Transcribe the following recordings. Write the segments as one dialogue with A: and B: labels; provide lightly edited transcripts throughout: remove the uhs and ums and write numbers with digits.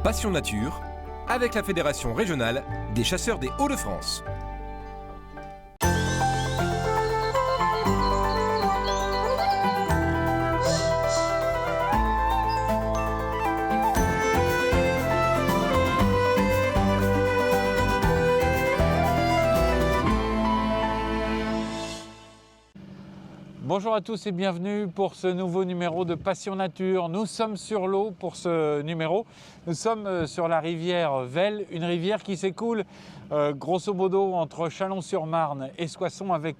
A: Passion Nature, avec la Fédération régionale des chasseurs des Hauts-de-France.
B: Bonjour à tous et bienvenue pour ce nouveau numéro de Passion Nature. Nous sommes sur l'eau pour ce numéro. Nous sommes sur la rivière Vesle, une rivière qui s'écoule grosso modo entre Chalon-sur-Marne et Soissons avec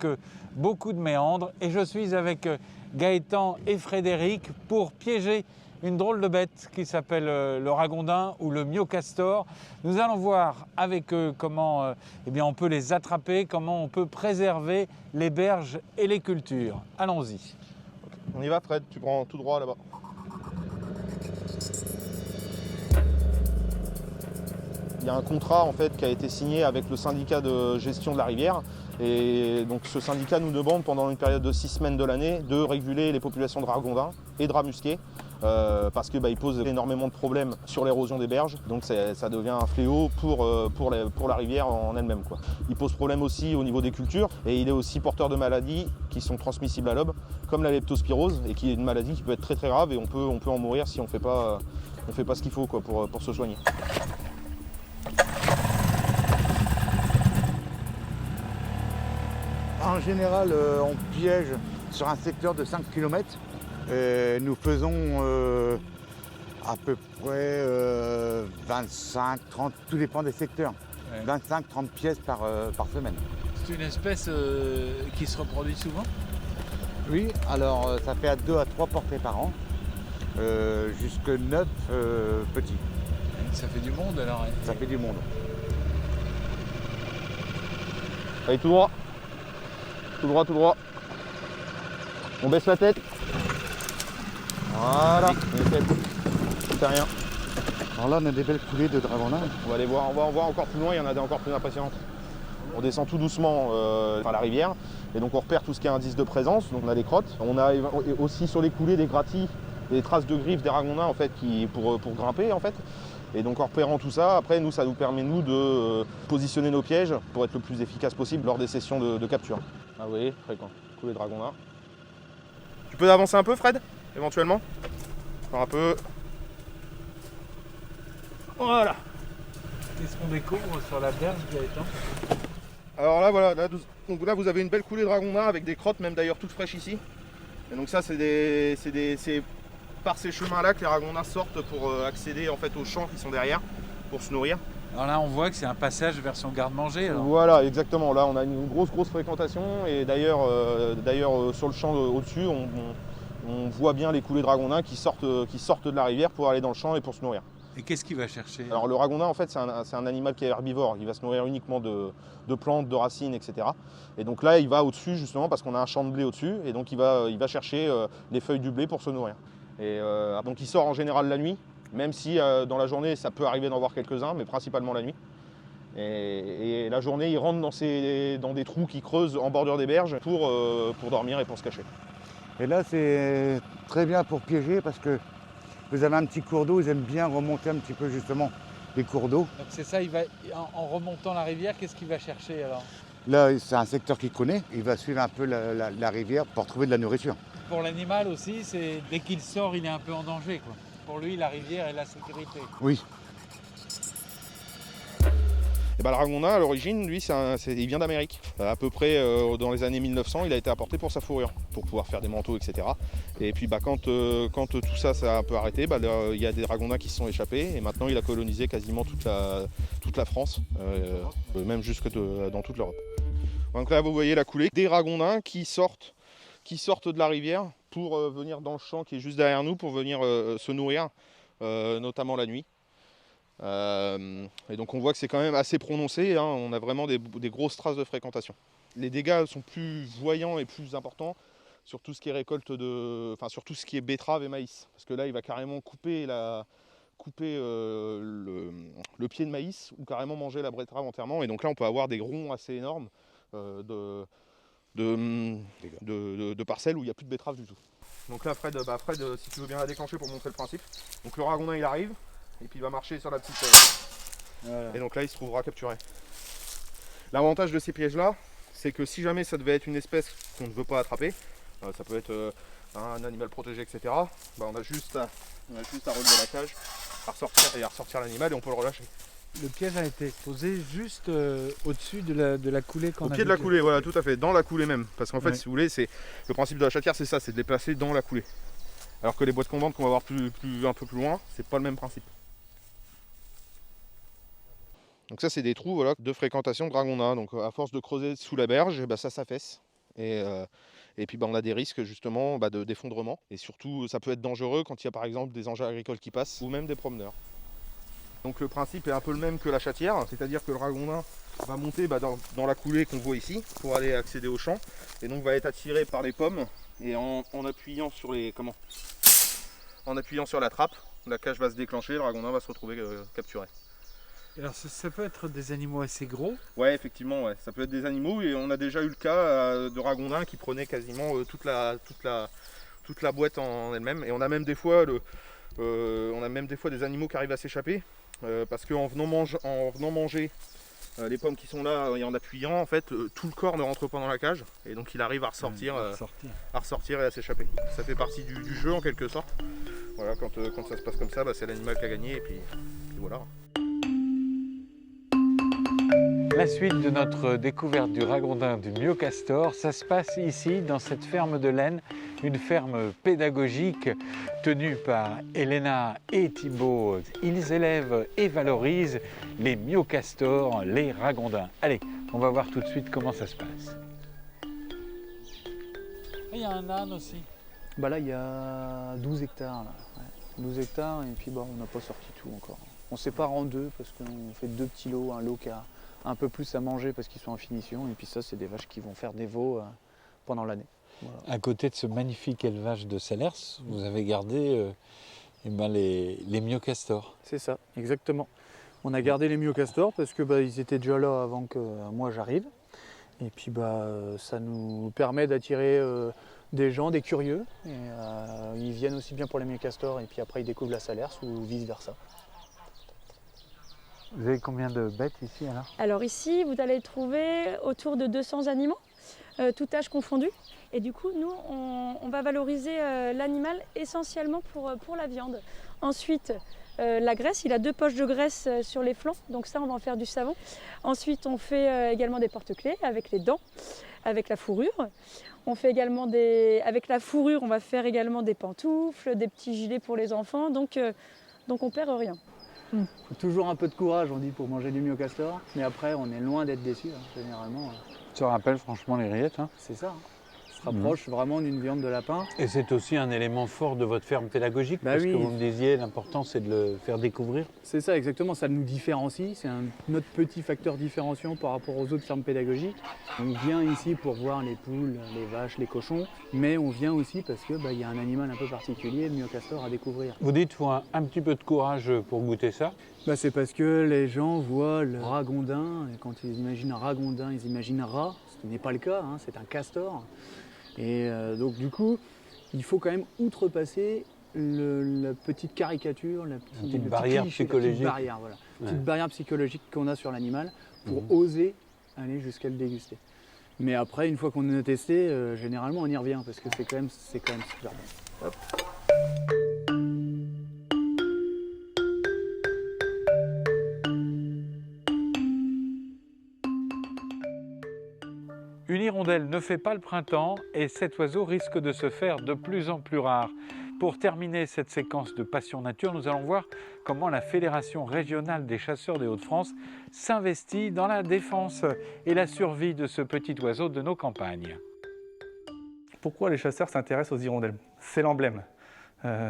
B: beaucoup de méandres. Et je suis avec Gaëtan et Frédéric pour piéger une drôle de bête qui s'appelle le ragondin ou le myocastor. Nous allons voir avec eux comment on peut les attraper, comment on peut préserver les berges et les cultures. Allons-y.
C: On y va Fred, tu prends tout droit là-bas. Il y a un contrat en fait qui a été signé avec le syndicat de gestion de la rivière. Et donc ce syndicat nous demande pendant une période de 6 semaines de l'année de réguler les populations de ragondins et de rats musqués parce qu'ils posent énormément de problèmes sur l'érosion des berges. Donc ça devient un fléau pour la rivière en elle-même, quoi. Il pose problème aussi au niveau des cultures et il est aussi porteur de maladies qui sont transmissibles à l'aube, comme la leptospirose, et qui est une maladie qui peut être très très grave et on peut en mourir si on fait pas ce qu'il faut, quoi, pour se soigner.
D: En général, on piège sur un secteur de 5 km. Nous faisons à peu près 25, 30, tout dépend des secteurs. Ouais. 25-30 pièces par semaine.
B: C'est une espèce qui se reproduit souvent?
D: Oui, alors ça fait à 2 à 3 portées par an, jusque 9 petits.
B: Ça fait du monde alors?
D: Ça fait du monde.
C: Allez, tout droit. Tout droit, tout droit. On baisse la tête. Voilà, c'est rien.
D: Alors là, on a des belles coulées de dragondins.
C: On va aller voir, on va en voir encore plus loin, il y en a des encore plus impressionnantes. On descend tout doucement la rivière et donc on repère tout ce qui est indice de présence, donc on a des crottes. On a aussi sur les coulées des grattis, des traces de griffes des ragondins en fait, pour grimper en fait. Et donc en repérant tout ça, après nous ça nous permet de positionner nos pièges pour être le plus efficace possible lors des sessions de capture. Ah oui, fréquent, coulée de ragondins. Tu peux avancer un peu Fred, éventuellement? Encore un peu. Voilà.
B: Qu'est-ce qu'on découvre sur la berge, Gaëtan?
C: Alors là voilà, là vous avez une belle coulée de ragondins avec des crottes, même d'ailleurs toutes fraîches ici. Et donc ça c'est par ces chemins-là que les ragondins sortent pour accéder en fait aux champs qui sont derrière pour se nourrir.
B: Alors là on voit que c'est un passage vers son garde-manger.
C: Voilà, exactement. Là on a une grosse fréquentation et d'ailleurs sur le champ au-dessus on voit bien les coulées de ragondins qui sortent de la rivière pour aller dans le champ et pour se nourrir.
B: Et qu'est-ce qu'il va chercher?
C: Alors le ragondin en fait c'est un animal qui est herbivore, il va se nourrir uniquement de plantes, de racines, etc. Et donc là il va au-dessus justement parce qu'on a un champ de blé au-dessus et donc il va chercher les feuilles du blé pour se nourrir. Et donc il sort en général la nuit, même si dans la journée ça peut arriver d'en voir quelques-uns, mais principalement la nuit. Et la journée il rentre dans des trous qui creusent en bordure des berges pour dormir et pour se cacher.
D: Et là c'est très bien pour piéger parce que vous avez un petit cours d'eau, ils aiment bien remonter un petit peu justement les cours d'eau.
B: Donc c'est ça, il va, en remontant la rivière, qu'est-ce qu'il va chercher alors?
D: Là c'est un secteur qu'il connaît, il va suivre un peu la rivière pour trouver de la nourriture.
B: Pour l'animal aussi, c'est dès qu'il sort, il est un peu en danger, quoi. Pour lui, la rivière est la sécurité.
D: Oui.
C: Et le ragondin, à l'origine, lui, il vient d'Amérique. À peu près dans les années 1900, il a été apporté pour sa fourrure, pour pouvoir faire des manteaux, etc. Et puis quand tout ça s'est un peu arrêté, il y a des ragondins qui se sont échappés et maintenant il a colonisé quasiment toute la France, même jusque dans toute l'Europe. Donc là, vous voyez la coulée des ragondins qui sortent de la rivière pour venir dans le champ qui est juste derrière nous, pour venir se nourrir, notamment la nuit. Et donc on voit que c'est quand même assez prononcé, hein. On a vraiment des grosses traces de fréquentation. Les dégâts sont plus voyants et plus importants sur tout ce qui est récolte sur tout ce qui est betterave et maïs. Parce que là il va carrément couper le pied de maïs ou carrément manger la betterave entièrement. Et donc là on peut avoir des ronds assez énormes de parcelles où il n'y a plus de betterave du tout. Donc là Fred, si tu veux bien la déclencher pour montrer le principe. Donc le ragondin il arrive. et puis il va marcher sur la petite...
B: Voilà.
C: Et donc là, il se trouvera capturé. L'avantage de ces pièges-là, c'est que si jamais ça devait être une espèce qu'on ne veut pas attraper, ça peut être un animal protégé, etc., bah on a juste à relever la cage, à ressortir l'animal et on peut le relâcher.
B: Le piège a été posé juste au-dessus de la coulée qu'on a.
C: Au pied de la coulée, voilà, tout à fait, dans la coulée même. Parce qu'en fait,
B: Ouais.
C: si vous voulez, le principe de la chatière, c'est ça, c'est de les placer dans la coulée. Alors que les boîtes commandes qu'on va voir un peu plus loin, c'est pas le même principe. Donc ça, c'est des trous, voilà, de fréquentation de Ragondin. Donc à force de creuser sous la berge, bah, ça s'affaisse. Et puis bah, on a des risques justement d'effondrement. Et surtout, ça peut être dangereux quand il y a par exemple des engins agricoles qui passent ou même des promeneurs. Donc le principe est un peu le même que la chatière, c'est-à-dire que le ragondin va monter dans la coulée qu'on voit ici pour aller accéder au champ. Et donc va être attiré par les pommes et en appuyant sur en appuyant sur la trappe, la cage va se déclencher, le ragondin va se retrouver capturé.
B: Alors ça peut être des animaux assez gros.
C: Ouais, effectivement, ouais. Ça peut être des animaux et on a déjà eu le cas de ragondins qui prenaient quasiment toute la boîte en elle-même. Et on a même des fois des animaux qui arrivent à s'échapper parce qu'en venant manger les pommes qui sont là et en appuyant, en fait, tout le corps ne rentre pas dans la cage et donc il arrive à ressortir et à s'échapper. Ça fait partie du jeu en quelque sorte. Voilà, quand ça se passe comme ça, bah, c'est l'animal qui a gagné et puis voilà.
B: La suite de notre découverte du ragondin du myocastor, ça se passe ici, dans cette ferme de laine, une ferme pédagogique tenue par Elena et Thibaut. Ils élèvent et valorisent les myocastors, les ragondins. Allez, on va voir tout de suite comment ça se passe. Il y a un âne aussi.
E: Bah là, il y a 12 hectares. Là. Ouais. 12 hectares, et puis bah, on n'a pas sorti tout encore. On sépare en deux parce qu'on fait deux petits lots, un lot qui a un peu plus à manger parce qu'ils sont en finition, et puis ça, c'est des vaches qui vont faire des veaux pendant l'année. Voilà.
B: À côté de ce magnifique élevage de Salers, vous avez gardé les myocastors.
E: C'est ça, exactement. On a gardé les myocastors parce que bah, ils étaient déjà là avant que moi j'arrive. Et puis bah, ça nous permet d'attirer des gens, des curieux. Et, ils viennent aussi bien pour les myocastors et puis après ils découvrent la Salers ou vice versa.
B: Vous avez combien de bêtes ici alors?
F: Alors ici, vous allez trouver autour de 200 animaux, tout âge confondu. Et du coup, nous, on va valoriser l'animal essentiellement pour la viande. Ensuite, la graisse, il a 2 poches de graisse sur les flancs, donc ça, on va en faire du savon. Ensuite, on fait également des porte-clés avec les dents, avec la fourrure. On fait également avec la fourrure, on va faire également des pantoufles, des petits gilets pour les enfants, donc on perd rien.
E: Faut toujours un peu de courage, on dit, pour manger du myocastor, mais après, on est loin d'être déçus, hein, généralement.
B: Ça rappelle franchement les rillettes. Hein.
E: C'est ça. On se rapproche vraiment d'une viande de lapin.
B: Et c'est aussi un élément fort de votre ferme pédagogique,
E: Bah
B: parce
E: oui.
B: que vous me disiez, l'important c'est de le faire découvrir.
E: C'est ça, exactement. Ça nous différencie. C'est notre petit facteur différenciant par rapport aux autres fermes pédagogiques. On vient ici pour voir les poules, les vaches, les cochons, mais on vient aussi parce que y a un animal un peu particulier, le myocastor, à découvrir.
B: Vous dites qu'il faut un petit peu de courage pour goûter ça.
E: C'est parce que les gens voient le ragondin, et quand ils imaginent un ragondin, ils imaginent un rat, ce qui n'est pas le cas, hein, c'est un castor. Et donc du coup, il faut quand même outrepasser la petite caricature, la petite
B: barrière psychologique.
E: Petite barrière psychologique qu'on a sur l'animal pour oser aller jusqu'à le déguster. Mais après, une fois qu'on a testé, généralement on y revient parce que c'est quand même super bon. Hop.
B: Une hirondelle ne fait pas le printemps et cet oiseau risque de se faire de plus en plus rare. Pour terminer cette séquence de Passion Nature, nous allons voir comment la Fédération régionale des chasseurs des Hauts-de-France s'investit dans la défense et la survie de ce petit oiseau de nos campagnes.
G: Pourquoi les chasseurs s'intéressent aux hirondelles? C'est l'emblème.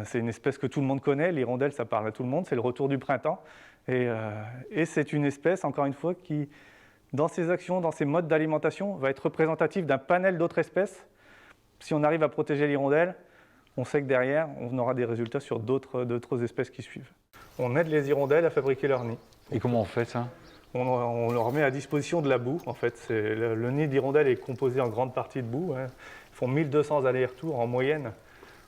G: C'est une espèce que tout le monde connaît. L'hirondelle, ça parle à tout le monde. C'est le retour du printemps. Et c'est une espèce, encore une fois, qui, dans ses actions, dans ses modes d'alimentation, va être représentative d'un panel d'autres espèces. Si on arrive à protéger l'hirondelle, on sait que derrière, on aura des résultats sur d'autres espèces qui suivent. On aide les hirondelles à fabriquer leur nid.
B: Et comment on fait ça?
G: On leur met à disposition de la boue. En fait, le nid d'hirondelle est composé en grande partie de boue. Hein. Ils font 1200 allers-retours en moyenne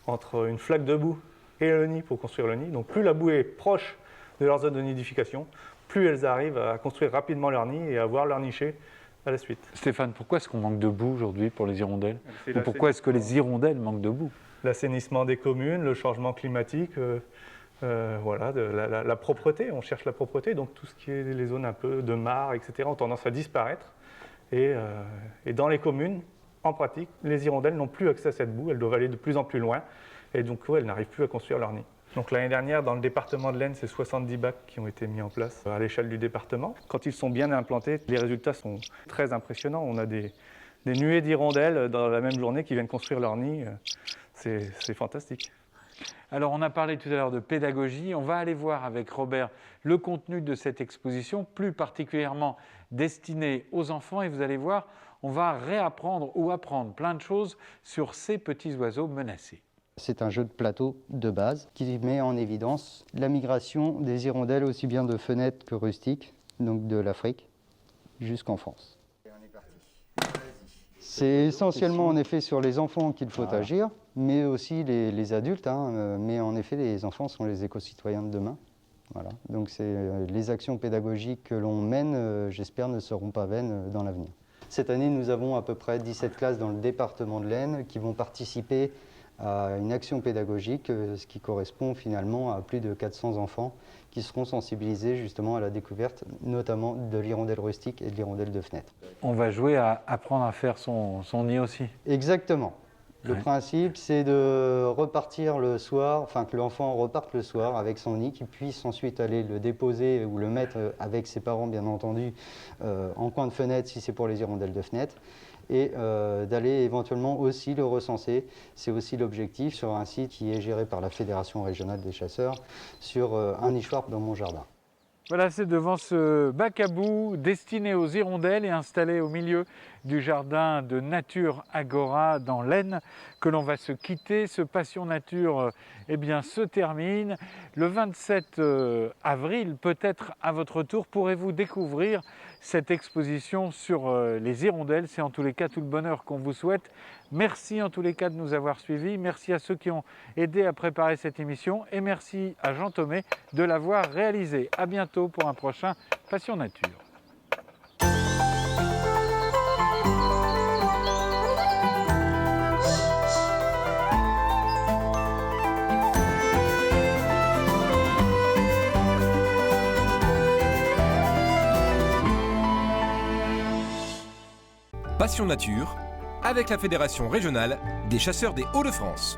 G: entre une flaque de boue et le nid pour construire le nid. Donc plus la boue est proche de leur zone de nidification, plus elles arrivent à construire rapidement leur nid et à voir leur nicher à la suite.
B: Stéphane, pourquoi est-ce qu'on manque de boue aujourd'hui pour les hirondelles?
G: C'est
B: Ou pourquoi est-ce que les hirondelles manquent de boue?
G: L'assainissement des communes, le changement climatique, voilà, la propreté, on cherche la propreté, donc tout ce qui est les zones un peu de mares, etc., ont tendance à disparaître. Et dans les communes, en pratique, les hirondelles n'ont plus accès à cette boue, elles doivent aller de plus en plus loin, et donc elles n'arrivent plus à construire leur nid. Donc l'année dernière, dans le département de l'Aisne, c'est 70 bacs qui ont été mis en place à l'échelle du département. Quand ils sont bien implantés, les résultats sont très impressionnants. On a des nuées d'hirondelles dans la même journée qui viennent construire leur nid. C'est fantastique.
B: Alors on a parlé tout à l'heure de pédagogie, on va aller voir avec Robert le contenu de cette exposition, plus particulièrement destinée aux enfants, et vous allez voir, on va réapprendre ou apprendre plein de choses sur ces petits oiseaux menacés.
H: C'est un jeu de plateau de base qui met en évidence la migration des hirondelles aussi bien de fenêtres que rustiques, donc de l'Afrique jusqu'en France. C'est essentiellement en effet sur les enfants qu'il faut agir, mais aussi les adultes. Mais en effet, les enfants sont les éco-citoyens de demain. Voilà. Donc les actions pédagogiques que l'on mène, j'espère, ne seront pas vaines dans l'avenir. Cette année, nous avons à peu près 17 classes dans le département de l'Aisne qui vont participer à une action pédagogique, ce qui correspond finalement à plus de 400 enfants qui seront sensibilisés justement à la découverte, notamment de l'hirondelle rustique et de l'hirondelle de fenêtre.
B: On va jouer à apprendre à faire son nid aussi.
H: Exactement. Le
B: Ouais.
H: principe, c'est de repartir le soir, enfin que l'enfant reparte le soir avec son nid, qu'il puisse ensuite aller le déposer ou le mettre avec ses parents, bien entendu, en coin de fenêtre si c'est pour les hirondelles de fenêtre, et d'aller éventuellement aussi le recenser. C'est aussi l'objectif sur un site qui est géré par la Fédération régionale des chasseurs, sur un nichoir dans mon jardin.
B: Voilà, c'est devant ce bac à boue destiné aux hirondelles et installé au milieu du jardin de Nature Agora dans l'Aisne que l'on va se quitter. Ce Passion Nature se termine. Le 27 avril, peut-être à votre tour, pourrez-vous découvrir cette exposition sur les hirondelles. C'est en tous les cas tout le bonheur qu'on vous souhaite. Merci en tous les cas de nous avoir suivis. Merci à ceux qui ont aidé à préparer cette émission et merci à Jean Thomé de l'avoir réalisée. À bientôt pour un prochain Passion Nature.
A: Passion Nature, avec la Fédération régionale des chasseurs des Hauts-de-France.